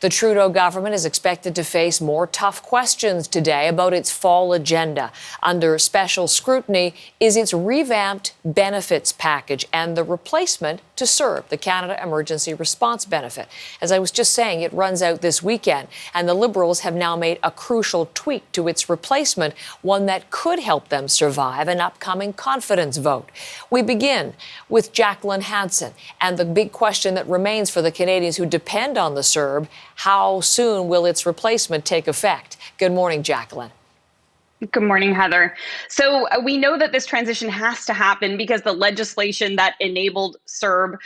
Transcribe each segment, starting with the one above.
The Trudeau government is expected to face more tough questions today about its fall agenda. Under special scrutiny is its revamped benefits package and the replacement to CERB, the Canada Emergency Response Benefit. As I was just saying, it runs out this weekend, and the Liberals have now made a crucial tweak to its replacement, one that could help them survive an upcoming confidence vote. We begin with Jacqueline Hansen and the big question that remains for the Canadians who depend on the CERB: how soon will its replacement take effect? Good morning, Jacqueline. Good morning, Heather. So we know that this transition has to happen because the legislation that enabled CERB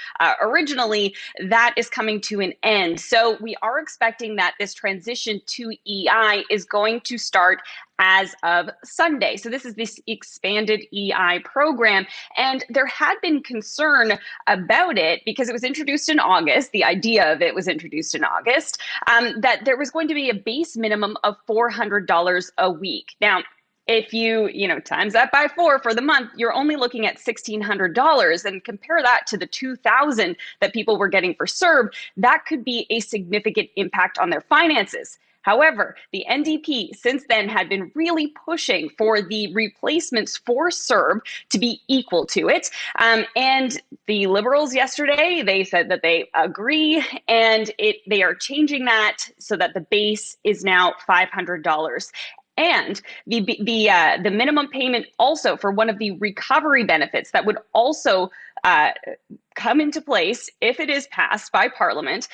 originally, that is coming to an end. So we are expecting that this transition to EI is going to start as of Sunday. So this is this expanded EI program. And there had been concern about it because it was introduced in August. The idea of it was introduced in August, that there was going to be a base minimum of $400 a week. Now, if you times that by 4 for the month, you're only looking at $1,600, and compare that to the $2,000 that people were getting for CERB, that could be a significant impact on their finances. However, the NDP since then had been really pushing for the replacements for CERB to be equal to it. And the Liberals yesterday, they said that they agree, and they are changing that so that the base is now $500. And the minimum payment also for one of the recovery benefits that would also come into place if it is passed by Parliament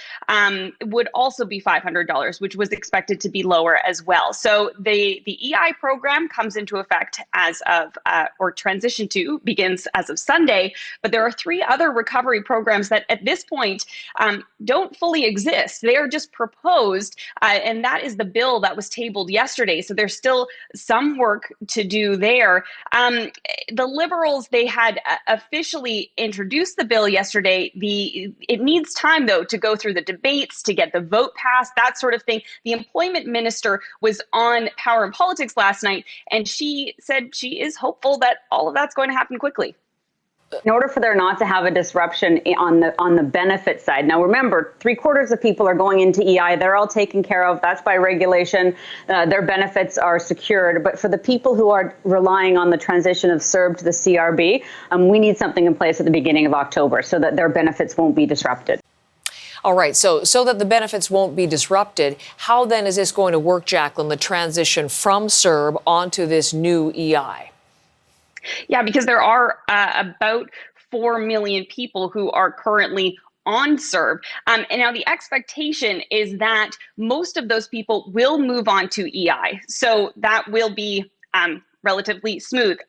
would also be $500, which was expected to be lower as well. So the EI program comes into effect as of, or transition to begins as of Sunday, but there are 3 other recovery programs that at this point don't fully exist. They are just proposed, and that is the bill that was tabled yesterday. So there's still some work to do there. The Liberals, they had officially introduced the bill yesterday. It needs time, though, to go through the debates, to get the vote passed, that sort of thing. The employment minister was on Power and Politics last night, and she said she is hopeful that all of that's going to happen quickly. In order for there not to have a disruption on the benefit side. Now, remember, 3/4 of people are going into EI. They're all taken care of. That's by regulation. Their benefits are secured. But for the people who are relying on the transition of CERB to the CRB, we need something in place at the beginning of October so that their benefits won't be disrupted. All right. So that the benefits won't be disrupted, how then is this going to work, Jacqueline, the transition from CERB onto this new EI? Yeah, because there are about 4 million people who are currently on CERB. And now the expectation is that most of those people will move on to EI. So that will be relatively smooth.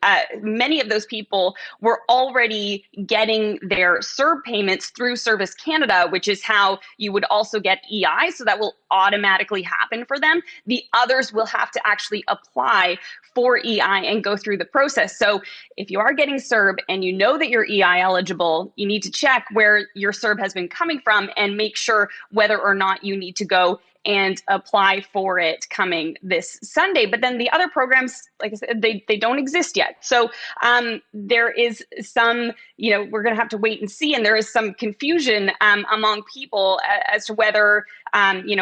Many of those people were already getting their CERB payments through Service Canada, which is how you would also get EI. So that will automatically happen for them. The others will have to actually apply for EI and go through the process. So if you are getting CERB and you know that you're EI eligible, you need to check where your CERB has been coming from and make sure whether or not you need to go and apply for it coming this Sunday. But then the other programs, like I said, they don't exist yet. So there is some, we're going to have to wait and see. And there is some confusion among people as to whether,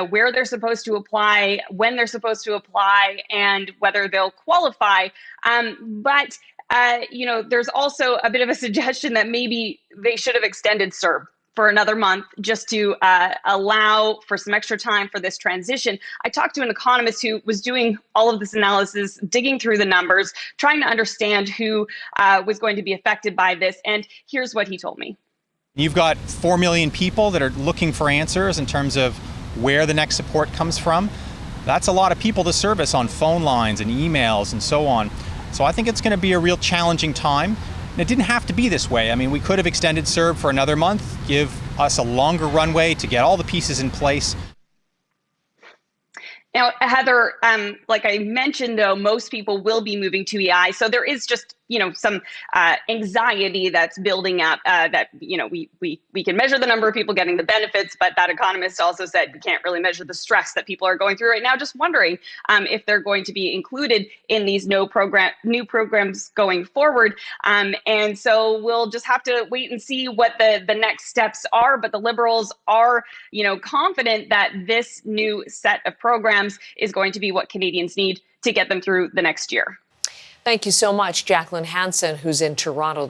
where they're supposed to apply, when they're supposed to apply, and whether they'll qualify. But there's also a bit of a suggestion that maybe they should have extended CERB for another month just to allow for some extra time for this transition. I talked to an economist who was doing all of this analysis, digging through the numbers, trying to understand who was going to be affected by this. And here's what he told me. You've got 4 million people that are looking for answers in terms of where the next support comes from. That's a lot of people to service on phone lines and emails and so on. So I think it's going to be a real challenging time. And it didn't have to be this way. I mean, we could have extended CERB for another month, give us a longer runway to get all the pieces in place. Now, Heather, like I mentioned, though, most people will be moving to EI. So there is just some anxiety that's building up, that, we can measure the number of people getting the benefits, but that economist also said we can't really measure the stress that people are going through right now. Just wondering if they're going to be included in these new programs going forward. And so we'll just have to wait and see what the next steps are. But the Liberals are, confident that this new set of programs is going to be what Canadians need to get them through the next year. Thank you so much, Jacqueline Hansen, who's in Toronto.